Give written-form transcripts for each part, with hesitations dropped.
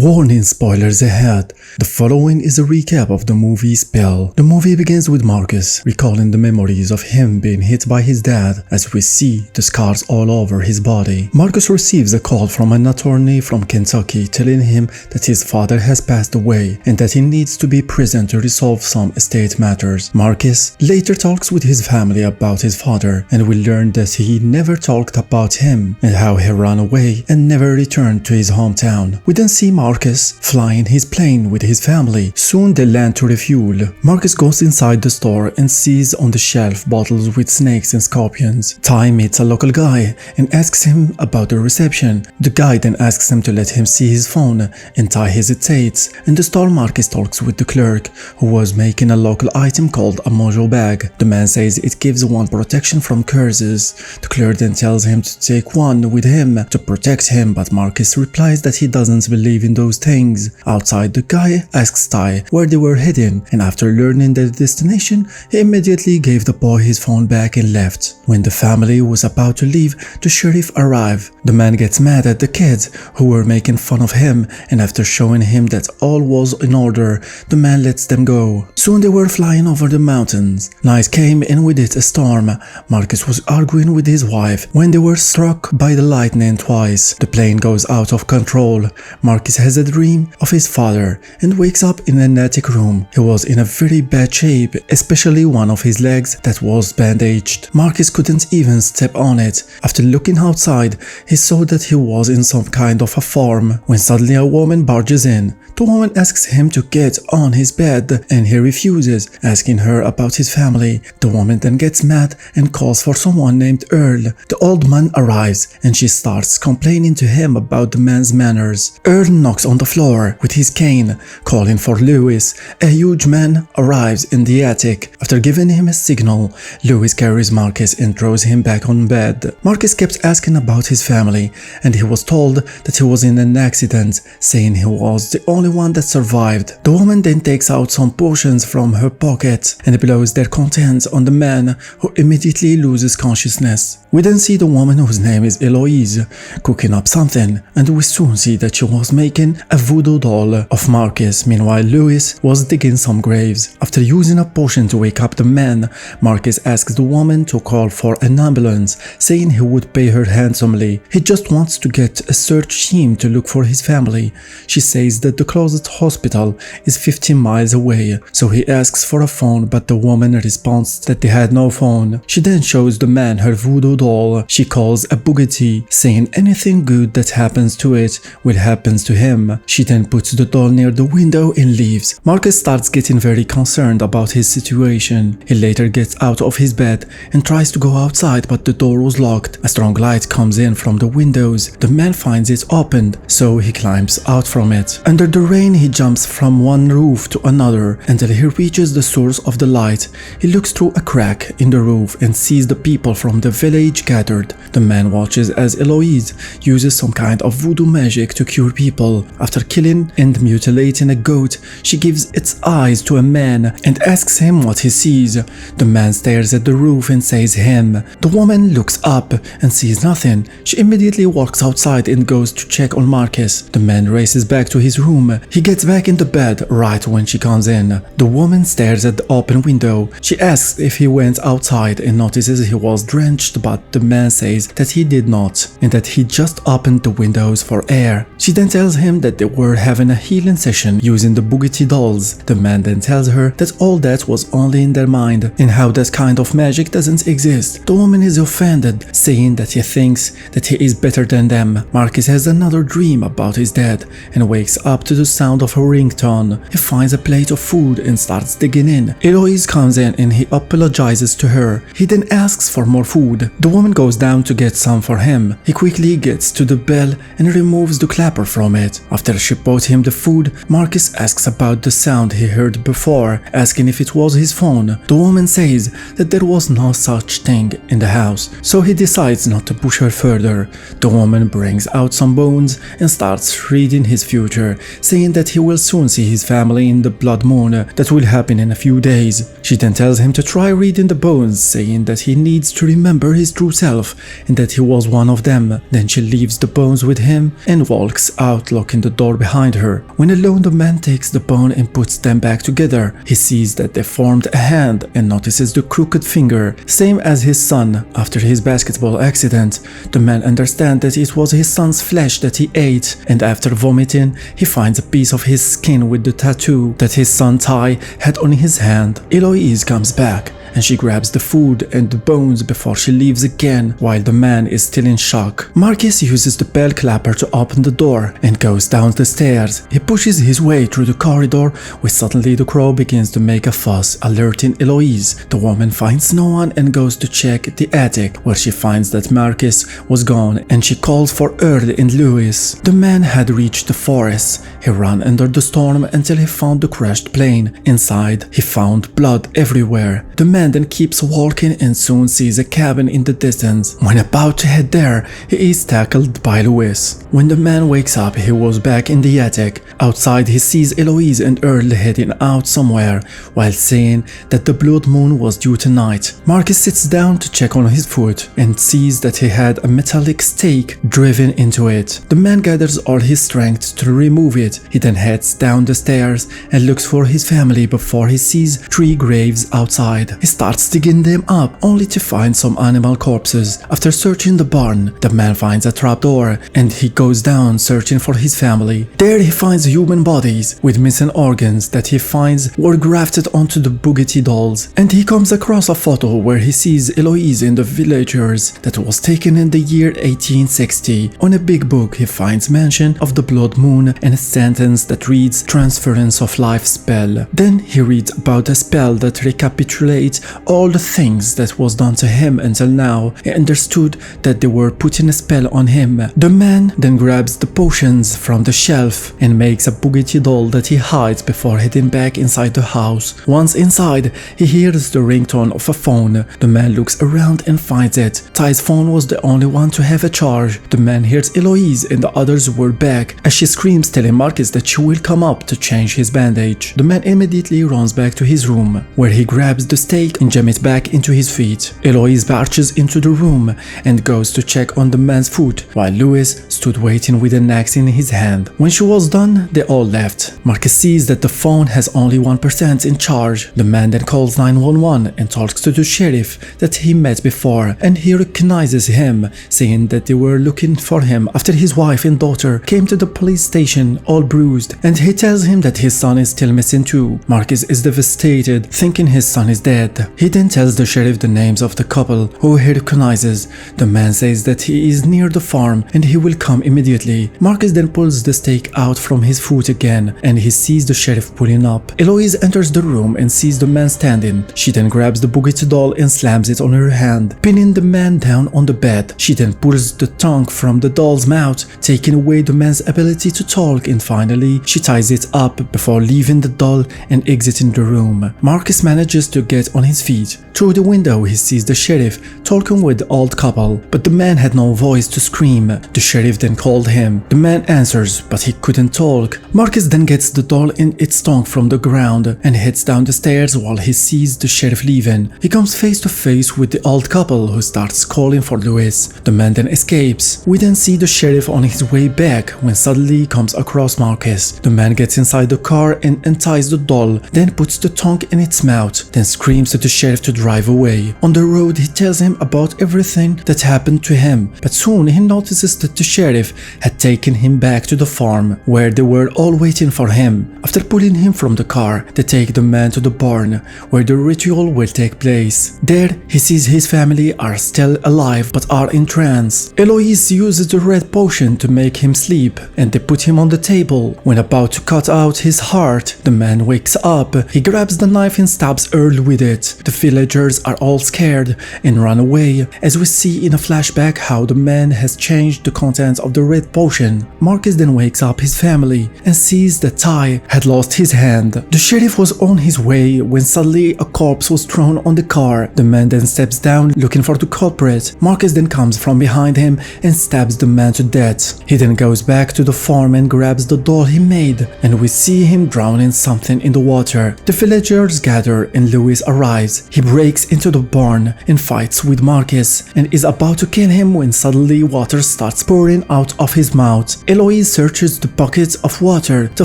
Warning, spoilers ahead. The following is a recap of the movie Spell. The movie begins with Marcus recalling the memories of him being hit by his dad as we see the scars all over his body. Marcus receives a call from an attorney from Kentucky telling him that his father has passed away and that he needs to be present to resolve some estate matters. Marcus later talks with his family about his father, and we learn that he never talked about him and how he ran away and never returned to his hometown. We then see Marcus flying his plane with his family. Soon they land to refuel. Marcus goes inside the store and sees on the shelf bottles with snakes and scorpions. Ty meets a local guy and asks him about the reception. The guy then asks him to let him see his phone, and Ty hesitates. In the store, Marcus talks with the clerk who was making a local item called a mojo bag. The man says it gives one protection from curses. The clerk then tells him to take one with him to protect him, but Marcus replies that he doesn't believe in those things. Outside, the guy asks Ty where they were heading, and after learning their destination, he immediately gave the boy his phone back and left. When the family was about to leave, the sheriff arrived. The man gets mad at the kids who were making fun of him, and after showing him that all was in order, the man lets them go. Soon they were flying over the mountains. Night came and with it a storm. Marcus was arguing with his wife when they were struck by the lightning twice. The plane goes out of control. Marcus has a dream of his father and wakes up in an attic room. He was in a very bad shape, especially one of his legs that was bandaged. Marcus couldn't even step on it. After looking outside, he saw that he was in some kind of a farm when suddenly a woman barges in. The woman asks him to get on his bed and he refuses, asking her about his family. The woman then gets mad and calls for someone named Earl. The old man arrives and she starts complaining to him about the man's manners. Earl knocks on the floor with his cane, calling for Lewis. A huge man arrives in the attic. After giving him a signal, Lewis carries Marcus and throws him back on bed. Marcus kept asking about his family, and he was told that he was in an accident, saying he was the only one that survived. The woman then takes out some potions from her pocket and blows their contents on the man, who immediately loses consciousness. We then see the woman, whose name is Eloise, cooking up something, and we soon see that she was making a voodoo doll of Marcus. Meanwhile, Lewis was digging some graves. After using a potion to wake up the man, Marcus asks the woman to call for an ambulance, saying he would pay her handsomely. He just wants to get a search team to look for his family. She says that the closest hospital is 15 miles away, so he asks for a phone, but the woman responds that they had no phone. She then shows the man her voodoo doll. She calls a Bugatti, saying anything good that happens to it will happen to him. She then puts the doll near the window and leaves. Marcus starts getting very concerned about his situation. He later gets out of his bed and tries to go outside, but the door was locked. A strong light comes in from the windows. The man finds it opened, so he climbs out from it. Under the rain, he jumps from one roof to another until he reaches the source of the light. He looks through a crack in the roof and sees the people from the village gathered. The man watches as Eloise uses some kind of voodoo magic to cure people. After killing and mutilating a goat, she gives its eyes to a man and asks him what he sees. The man stares at the roof and says him. The woman looks up and sees nothing. She immediately walks outside and goes to check on Marcus. The man races back to his room. He gets back in the bed right when she comes in. The woman stares at the open window. She asks if he went outside and notices he was drenched, but the man says that he did not and that he just opened the windows for air. She then tells him that they were having a healing session using the Bugatti dolls. The man then tells her that all that was only in their mind and how that kind of magic doesn't exist. The woman is offended, saying that he thinks that he is better than them. Marcus has another dream about his dad and wakes up to the sound of a ringtone. He finds a plate of food and starts digging in. Eloise comes in and he apologizes to her. He then asks for more food. The woman goes down to get some for him. He quickly gets to the bell and removes the clapper from it. After she bought him the food, Marcus asks about the sound he heard before, asking if it was his phone. The woman says that there was no such thing in the house, so he decides not to push her further. The woman brings out some bones and starts reading his future, saying that he will soon see his family in the blood moon that will happen in a few days. She then tells him to try reading the bones, saying that he needs to remember his true self and that he was one of them. Then she leaves the bones with him and walks out, looking locking the door behind her. When alone, the man takes the bone and puts them back together. He sees that they formed a hand and notices the crooked finger, same as his son after his basketball accident. The man understands that it was his son's flesh that he ate, and after vomiting, he finds a piece of his skin with the tattoo that his son Ty had on his hand. Eloise comes back and she grabs the food and the bones before she leaves again while the man is still in shock. Marcus uses the bell clapper to open the door and goes down the stairs. He pushes his way through the corridor when suddenly the crow begins to make a fuss, alerting Eloise. The woman finds no one and goes to check the attic, where she finds that Marcus was gone, and she calls for Earl and Lewis. The man had reached the forest. He ran under the storm until he found the crashed plane. Inside, he found blood everywhere. The man then keeps walking and soon sees a cabin in the distance. When about to head there, he is tackled by Lewis. When the man wakes up, he was back in the attic. Outside, he sees Eloise and Earl heading out somewhere, while saying that the blood moon was due tonight. Marcus sits down to check on his foot and sees that he had a metallic stake driven into it. The man gathers all his strength to remove it. He then heads down the stairs and looks for his family before he sees 3 graves outside. He starts digging them up, only to find some animal corpses. After searching the barn, the man finds a trapdoor and he goes down searching for his family. There he finds human bodies with missing organs that he finds were grafted onto the Bugatti dolls, and he comes across a photo where he sees Eloise in the villagers that was taken in the year 1860. On a big book he finds mention of the blood moon and a sentence that reads transference of life spell. Then he reads about a spell that recapitulates all the things that was done to him until now. He understood that they were putting a spell on him. The man then grabs the potions from the shelf and makes a Bugatti doll that he hides before heading back inside the house. Once inside, he hears the ringtone of a phone. The man looks around and finds it. Ty's phone was the only one to have a charge. The man hears Eloise and the others were back as she screams, telling Marcus that she will come up to change his bandage. The man immediately runs back to his room, where he grabs the stake and jams it back into his feet. Eloise barges into the room and goes to check on the man's foot, while Lewis stood waiting with an axe in his hand. When she was done, they all left. Marcus sees that the phone has only 1% in charge. The man then calls 911 and talks to the sheriff that he met before, and he recognizes him, saying that they were looking for him after his wife and daughter came to the police station all bruised, and he tells him that his son is still missing too. Marcus is devastated, thinking his son is dead. He then tells the sheriff the names of the couple who he recognizes. The man says that he is near the farm and he will come immediately. Marcus then pulls the stake out from his foot again, and he sees the sheriff pulling up. Eloise enters the room and sees the man standing. She then grabs the Bugatti doll and slams it on her hand, pinning the man down on the bed. She then pulls the tongue from the doll's mouth, taking away the man's ability to talk, and finally she ties it up before leaving the doll and exiting the room. Marcus manages to get on his feet. Through the window he sees the sheriff talking with the old couple, but the man had no voice to scream. The sheriff then called him. The man answers, but he couldn't talk. Marcus then gets the doll in its tongue from the ground and heads down the stairs while he sees the sheriff leaving. He comes face to face with the old couple, who starts calling for Lewis. The man then escapes. We then see the sheriff on his way back when suddenly he comes across Marcus. The man gets inside the car and unties the doll, then puts the tongue in its mouth, then screams to the sheriff to drive away. On the road he tells him about everything that happened to him, but soon he notices that the sheriff had taken him back to the farm, where they were all waiting for him. After pulling him from the car, they take the man to the barn, where the ritual will take place. There he sees his family are still alive but are in trance. Eloise uses the red potion to make him sleep, and they put him on the table. When about to cut out his heart, the man wakes up. He grabs the knife and stabs Earl with it. The villagers are all scared and run away, as we see in a flashback how the man has changed the contents of the red potion. Marcus then wakes up his family and sees that Ty had lost his hand. The sheriff was on his way when suddenly a corpse was thrown on the car. The man then steps down looking for the culprit. Marcus then comes from behind him and stabs the man to death. He then goes back to the farm and grabs the doll he made, and we see him drowning something in the water. The villagers gather and Lewis arrives. He breaks into the barn and finds fights with Marcus and is about to kill him when suddenly water starts pouring out of his mouth. Eloise searches the bucket of water to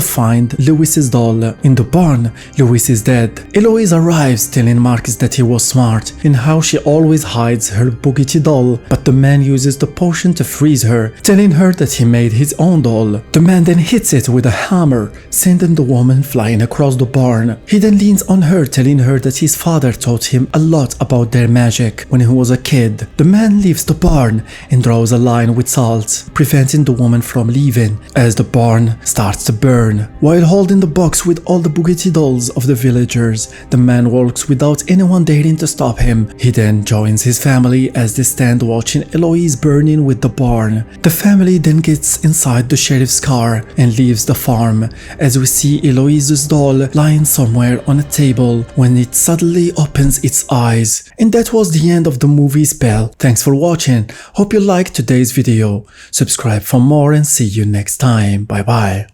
find Louis's doll. In the barn, Louis is dead. Eloise arrives telling Marcus that he was smart and how she always hides her Bugatti doll, but the man uses the potion to freeze her, telling her that he made his own doll. The man then hits it with a hammer, sending the woman flying across the barn. He then leans on her, telling her that his father taught him a lot about their magic when he was a kid. The man leaves the barn and draws a line with salt, preventing the woman from leaving as the barn starts to burn. While holding the box with all the Bugatti dolls of the villagers, the man walks without anyone daring to stop him. He then joins his family as they stand watching Eloise burning with the barn. The family then gets inside the sheriff's car and leaves the farm as we see Eloise's doll lying somewhere on a table when it suddenly opens its eyes. And that was the end of the movie Spell. Thanks for watching. Hope you liked today's video. Subscribe for more and see you next time. Bye bye.